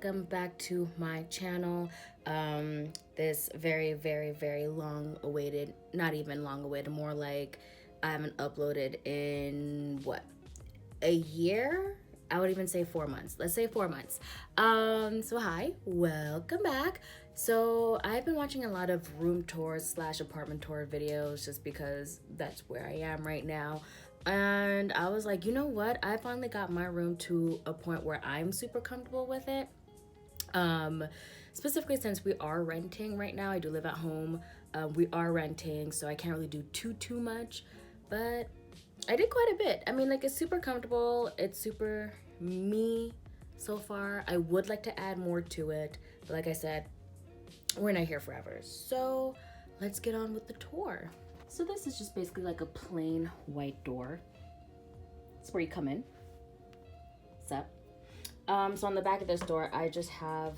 welcome back to my channel. This very long awaited, not even long awaited, more like I haven't uploaded in what, a year? I would even say 4 months. Let's say 4 months. So hi, welcome back. So I've been watching a lot of room tours slash apartment tour videos just because that's where I am right now. And I was like, you know what? I finally got my room to a point where I'm super comfortable with it. Specifically since we are renting right now. I do live at home. We are renting, so I can't really do too much, but I did quite a bit. I mean, like, it's super comfortable. It's super me so far. I would like to add more to it, but like I said, we're not here forever. So let's get on with the tour. So this is just basically like a plain white door. It's where you come in. What's up? So on the back of this door, I just have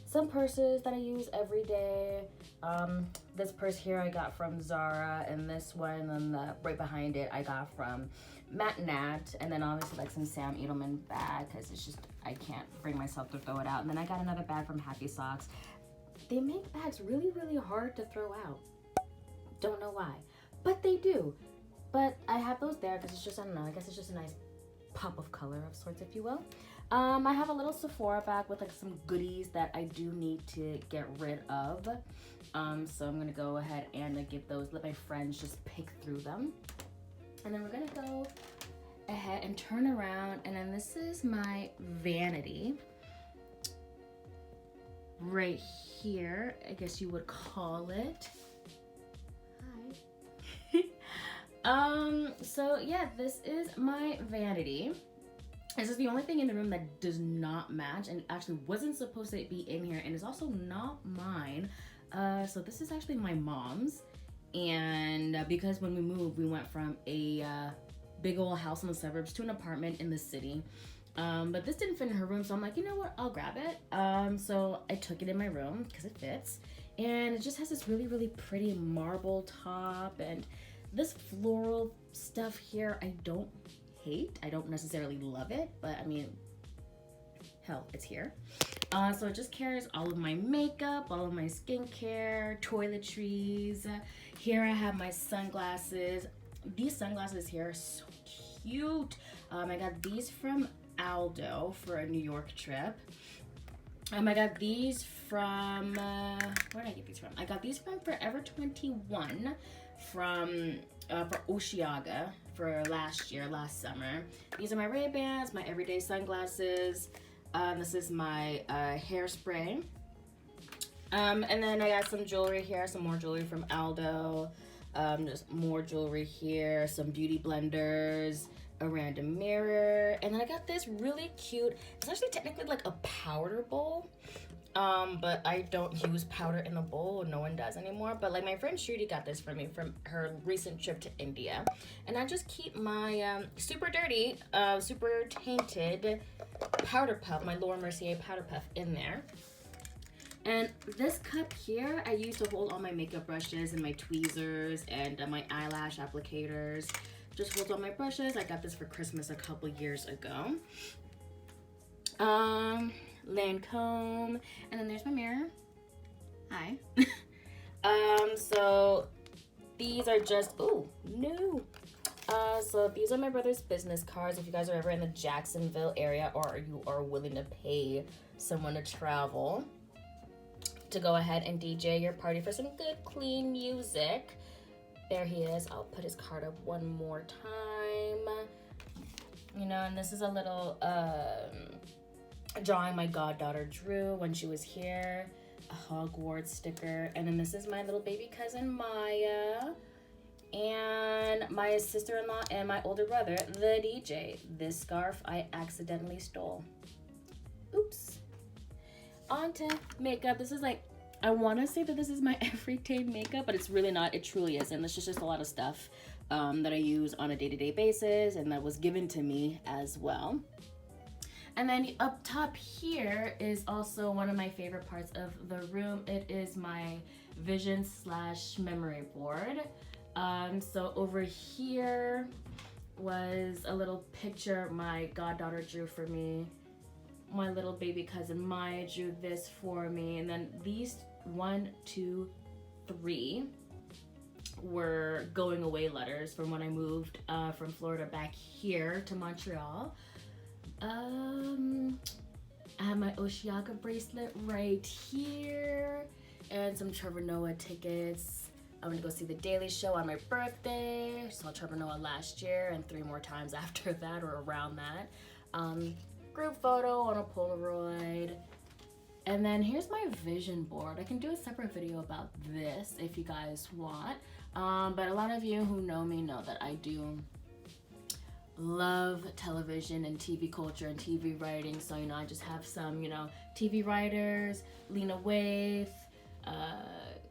some purses that I use every day. This purse here I got from Zara, and this one and the right behind it I got from Matt Nat, and then obviously like some Sam Edelman bag because it's just I can't bring myself to throw it out. And then I got another bag from Happy Socks. They make bags really hard to throw out. Don't know why, but they do. But I have those there because it's just, I don't know, I guess it's just a nice pop of color of sorts, if you will. I have a little Sephora bag with like some goodies that I do need to get rid of. So I'm gonna go ahead and give those, let my friends just pick through them. And then we're gonna go ahead and turn around, and then this is my vanity. Right here, I guess you would call it. Hi. So yeah, this is my vanity. This is the only thing in the room that does not match and actually wasn't supposed to be in here, and is also not mine. So this is actually my mom's, and because when we moved, we went from a big old house in the suburbs to an apartment in the city. But this didn't fit in her room, so I'm like, you know what, I'll grab it. So I took it in my room because it fits, and it just has this really pretty marble top, and this floral stuff here I don't hate. I don't necessarily love it, but I mean, hell, it's here. So it just carries all of my makeup, all of my skincare, toiletries. Here I have my sunglasses. These sunglasses here are so cute. I got these from Aldo for a New York trip. I got these from, where did I get these from? I got these from Forever 21 from, for Osheaga for last summer. These are my Ray-Bans, my everyday sunglasses. This is my hairspray. And then I got some jewelry here, some more jewelry from Aldo. Just more jewelry here, some beauty blenders, a random mirror, and then I got this really cute, it's actually technically like a powder bowl, but I don't use powder in the bowl. No one does anymore, but like my friend Shruti got this for me from her recent trip to India, and I just keep my super dirty, super tainted powder puff, my Laura Mercier powder puff in there. And this cup here I use to hold all my makeup brushes and my tweezers and my eyelash applicators. Just holds all my brushes. I got this for Christmas a couple years ago. Lancome, and then there's my mirror. Hi. So these are just, oh no. So these are my brother's business cards. If you guys are ever in the Jacksonville area, or you are willing to pay someone to travel to go ahead and DJ your party for some good clean music, there he is. I'll put his card up one more time. You know, and this is a little drawing my goddaughter drew when she was here, a Hogwarts sticker, and then this is my little baby cousin Maya, and my sister-in-law and my older brother, the DJ. This scarf I accidentally stole. Oops. On to makeup. This is like, I want to say that this is my everyday makeup, but it's really not. It truly isn't. It's just a lot of stuff that I use on a day-to-day basis, and that was given to me as well. And then up top here is also one of my favorite parts of the room. It is my vision slash memory board. So over here was a little picture my goddaughter drew for me my little baby cousin Maya drew this for me. And then these 1, 2, 3 were going away letters from when I moved from Florida back here to Montreal. I have my Oshiaga bracelet right here and some Trevor Noah tickets. I'm gonna go see The Daily Show on my birthday. Saw Trevor Noah last year and 3 more times after that or around that. Group photo on a Polaroid. And then here's my vision board. I can do a separate video about this if you guys want. But a lot of you who know me know that I do love television and TV culture and TV writing. So, you know, I just have some, you know, TV writers, Lena Waithe,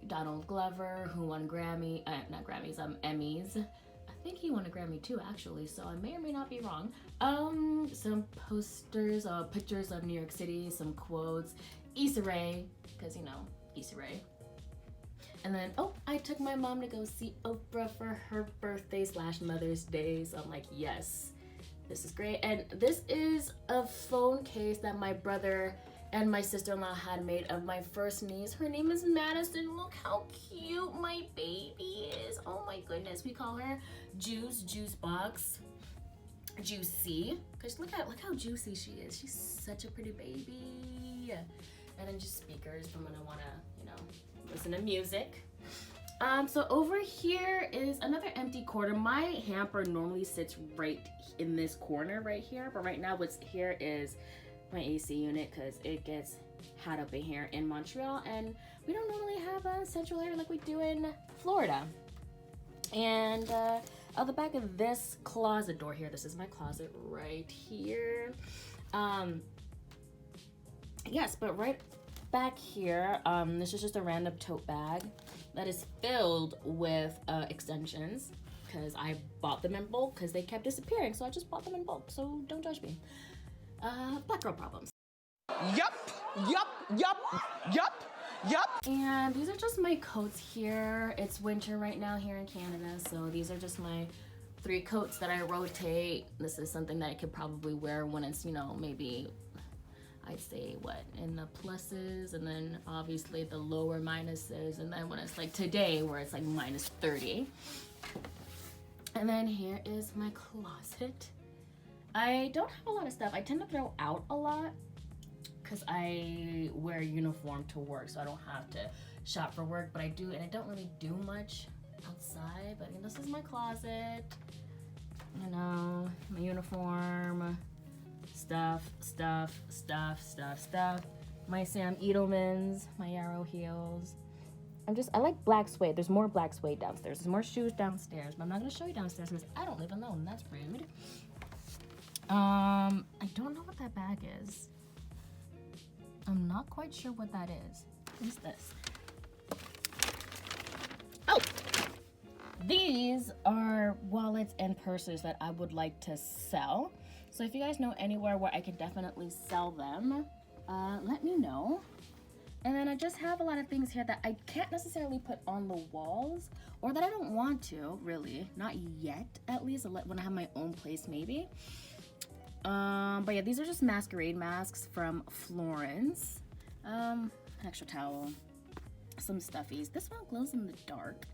Donald Glover, who won Emmys. I think he won a Grammy too, actually, so I may or may not be wrong. Some posters, pictures of New York City, some quotes, Issa Rae, because, you know, Issa Rae. And then, oh, I took my mom to go see Oprah for her birthday / Mother's Day, so I'm like, yes, this is great. And this is a phone case that my brother and my sister-in-law had made of my first niece. Her name is Madison. Look how cute my baby is. Oh my goodness. We call her Juice Box. Juicy. Because look how juicy she is. She's such a pretty baby. And then just speakers from when I want to, you know, listen to music. So over here is another empty corner. My hamper normally sits right in this corner right here. But right now what's here is my AC unit because it gets hot up in here in Montreal and we don't normally have a central air like we do in Florida. And on the back of this closet door here, this is my closet right here. Yes, but right back here, this is just a random tote bag that is filled with extensions because I bought them in bulk because they kept disappearing, so I just bought them in bulk, so don't judge me. Black girl problems. Yup. And these are just my coats here. It's winter right now here in Canada, so these are just my 3 coats that I rotate. This is something that I could probably wear when it's, you know, maybe I'd say what, in the pluses, and then obviously the lower minuses, and then when it's like today where it's like -30. And then here is my closet. I don't have a lot of stuff. I tend to throw out a lot because I wear a uniform to work, so I don't have to shop for work, but I do, and I don't really do much outside, but this is my closet, you know, my uniform, stuff, my Sam Edelmans, my Yarrow heels. I like black suede. There's more black suede downstairs. There's more shoes downstairs, but I'm not gonna show you downstairs because I don't live alone, that's rude. I don't know what that bag is. I'm not quite sure what that is. What is this? Oh! These are wallets and purses that I would like to sell. So if you guys know anywhere where I could definitely sell them, let me know. And then I just have a lot of things here that I can't necessarily put on the walls, or that I don't want to, really. Not yet, at least. When I have my own place, maybe. But yeah, these are just masquerade masks from Florence. An extra towel, some stuffies. This one glows in the dark,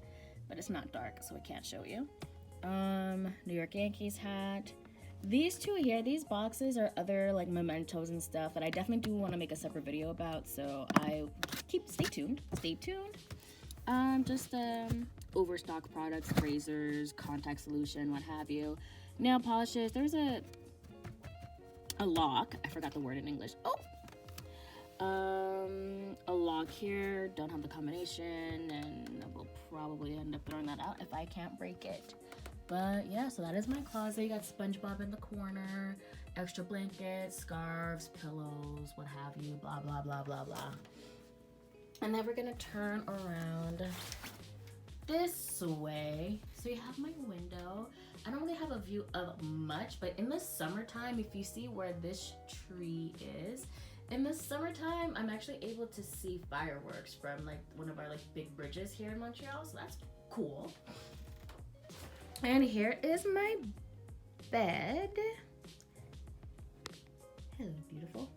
but it's not dark, so I can't show you. New York Yankees hat. These 2 here, these boxes are other like mementos and stuff that I definitely do want to make a separate video about, so stay tuned. Just overstock products, razors, contact solution, what have you. Nail polishes. There's a lock. I forgot the word in English. Oh! A lock here. Don't have the combination, and we'll probably end up throwing that out if I can't break it. But yeah, so that is my closet. You got SpongeBob in the corner, extra blankets, scarves, pillows, what have you, blah, blah, blah, blah, blah. And then we're gonna turn around this way. So you have my window. I don't really have a view of much, but in the summertime, if you see where this tree is, in the summertime, I'm actually able to see fireworks from like one of our like big bridges here in Montreal, so that's cool. And here is my bed. Hello, beautiful.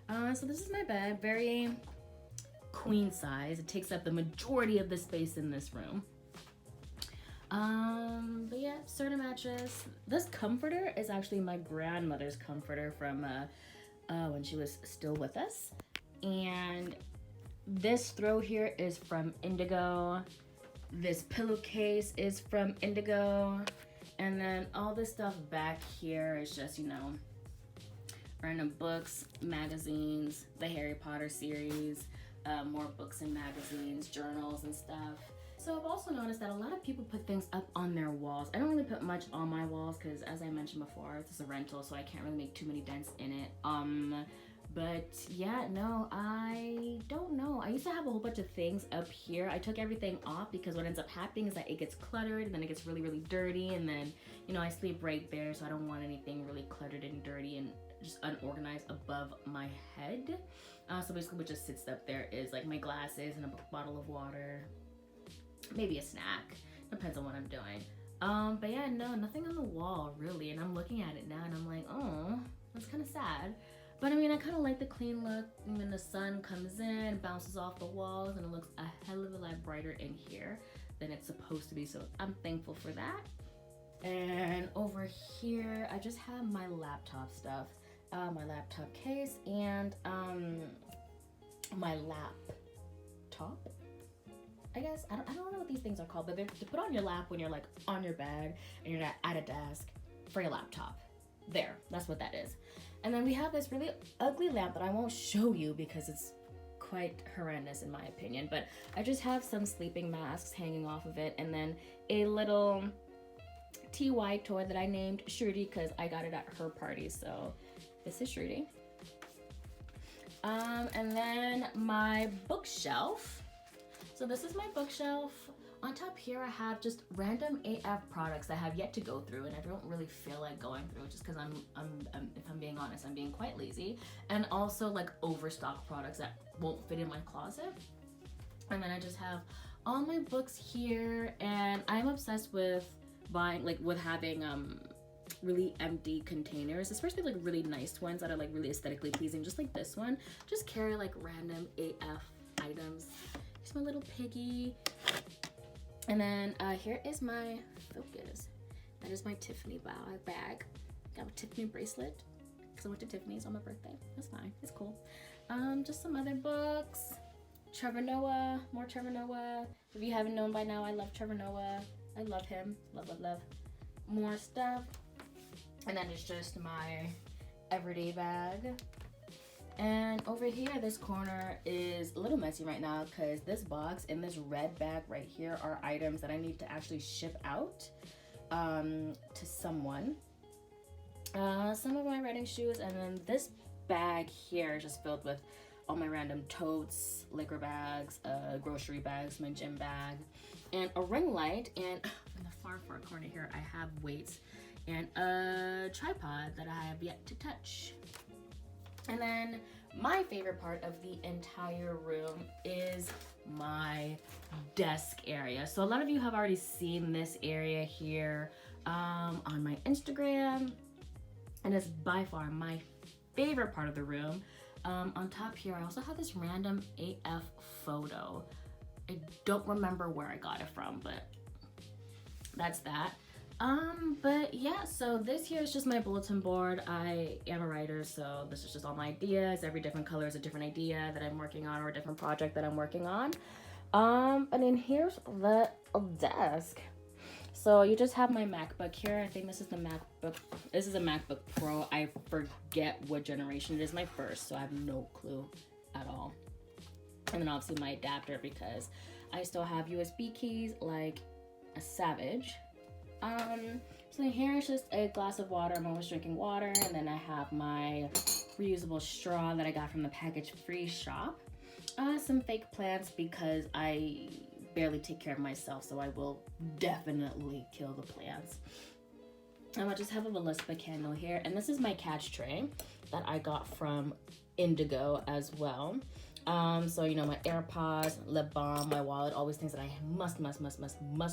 So this is my bed, very queen size. It takes up the majority of the space in this room. But yeah, starter mattress. This comforter is actually my grandmother's comforter from when she was still with us. And this throw here is from Indigo. This pillowcase is from Indigo. And then all this stuff back here is just, you know, random books, magazines, the Harry Potter series, more books and magazines, journals and stuff. So I've also noticed that a lot of people put things up on their walls. I don't really put much on my walls because, as I mentioned before, this is a rental, so I can't really make too many dents in it. But yeah, no, I don't know. I used to have a whole bunch of things up here. I took everything off because what ends up happening is that it gets cluttered and then it gets really, really dirty. And then, you know, I sleep right there, so I don't want anything really cluttered and dirty and just unorganized above my head. So basically what just sits up there is like my glasses and a bottle of water, maybe a snack, depends on what I'm doing. But yeah, no, nothing on the wall really. And I'm looking at it now and I'm like, oh, that's kind of sad. But I mean, I kind of like the clean look. When the sun comes in, bounces off the walls, and it looks a hell of a lot brighter in here than it's supposed to be. So I'm thankful for that. And over here, I just have my laptop stuff. My laptop case and my laptop. I guess I don't know what these things are called, but they're to put on your lap when you're like on your bed and you're at a desk for your laptop. There, that's what that is. And then we have this really ugly lamp that I won't show you because it's quite horrendous in my opinion. But I just have some sleeping masks hanging off of it, and then a little TY toy that I named Shruti because I got it at her party. So this is Shruti. And then my bookshelf. So this is my bookshelf. On top here, I have just random AF products that I have yet to go through, and I don't really feel like going through just because I'm, if I'm being honest, I'm being quite lazy. And also like overstock products that won't fit in my closet. And then I just have all my books here, and I'm obsessed with buying, like with having really empty containers, especially like really nice ones that are like really aesthetically pleasing, just like this one. Just carry like random AF items. Here's my little piggy. And then here is my focus. That is my Tiffany bag. Got a Tiffany bracelet because I went to Tiffany's on my birthday. That's fine. It's cool. Just some other books. Trevor Noah. More Trevor Noah. If you haven't known by now, I love Trevor Noah. I love him. Love, love, love. More stuff. And then it's just my everyday bag. And over here, this corner is a little messy right now because this box and this red bag right here are items that I need to actually ship out to someone. Some of my running shoes, and then this bag here is just filled with all my random totes, liquor bags, grocery bags, my gym bag, and a ring light. And in the far corner here, I have weights and a tripod that I have yet to touch. And then my favorite part of the entire room is my desk area. So a lot of you have already seen this area here on my Instagram, and it's by far my favorite part of the room. On top here, I also have this random AF photo. I don't remember where I got it from, but that's that. But yeah, so this here is just my bulletin board. I am a writer, so this is just all my ideas. Every different color is a different idea that I'm working on or a different project that I'm working on. And then here's the desk. So you just have my MacBook here. I think this is the MacBook. This is a MacBook Pro. I forget what generation it is. My first, so I have no clue at all. And then obviously my adapter because I still have USB keys like a savage. So here is just a glass of water. I'm always drinking water. And then I have my reusable straw that I got from the package free shop. Some fake plants because I barely take care of myself, so I will definitely kill the plants. I just have a Velispa candle here, and this is my catch tray that I got from Indigo as well. So you know, my AirPods, lip balm, my wallet, always things that I must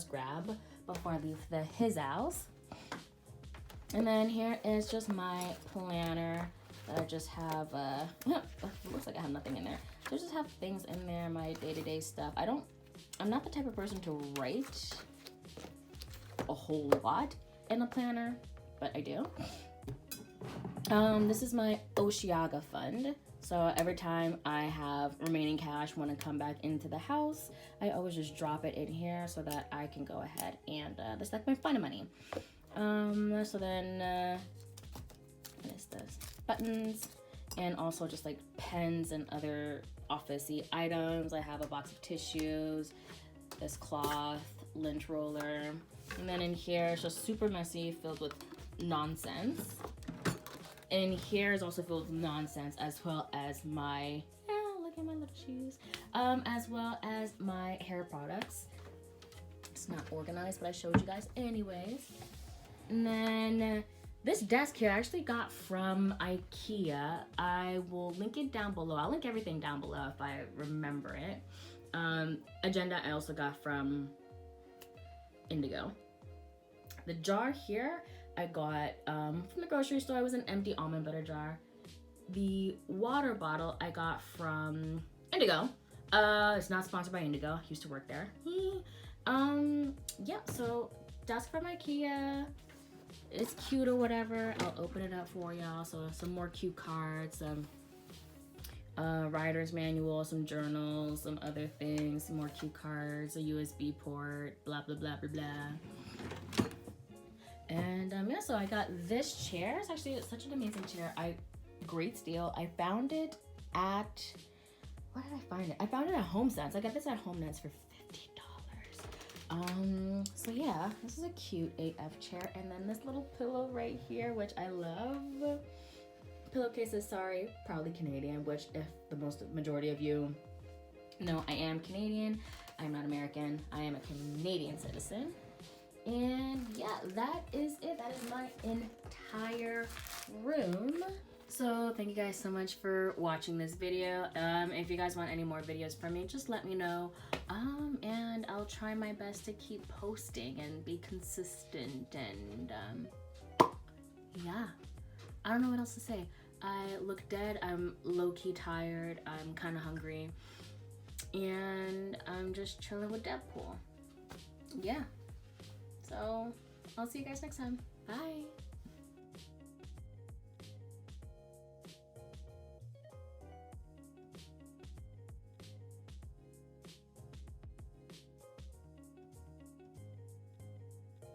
grab before I leave his house. And then here is just my planner. that I just have, it looks like I have nothing in there. So I just have things in there, my day-to-day stuff. I'm not the type of person to write a whole lot in a planner, but I do. This is my Oshiaga fund. So every time I have remaining cash want to come back into the house, I always just drop it in here so that I can go ahead and that's like my fun money. So then what is this? Buttons, and also just like pens and other office-y items. I have a box of tissues, this cloth, lint roller, and then in here it's just super messy, filled with nonsense. And here is also filled with nonsense, as well as my, look at my little shoes, as well as my hair products. It's not organized, but I showed you guys anyways. And then this desk here I actually got from IKEA. I will link it down below. I'll link everything down below if I remember it. Agenda I also got from Indigo. The jar here I got from the grocery store. It was an empty almond butter jar. The water bottle I got from Indigo. It's not sponsored by Indigo. I used to work there. Yeah, so desk from IKEA. It's cute or whatever. I'll open it up for y'all. So some more cute cards, some writer's manual, some journals, some other things, some more cute cards, a USB port, blah, blah, blah, blah, blah. And yeah, so I got this chair. It's actually such an amazing chair. Great steal. I found it at, where did I find it? I found it at HomeSense. I got this at HomeSense for $50. So yeah, this is a cute AF chair. And then this little pillow right here, which I love. Pillowcases, sorry, proudly Canadian, which if the majority of you know, I am Canadian. I'm not American. I am a Canadian citizen. And yeah, that is it. That is my entire room. So thank you guys so much for watching this video. If you guys want any more videos from me, just let me know. And I'll try my best to keep posting and be consistent. And yeah, I don't know what else to say. I look dead. I'm low-key tired. I'm kind of hungry. And I'm just chilling with Deadpool. Yeah. So I'll see you guys next time. Bye.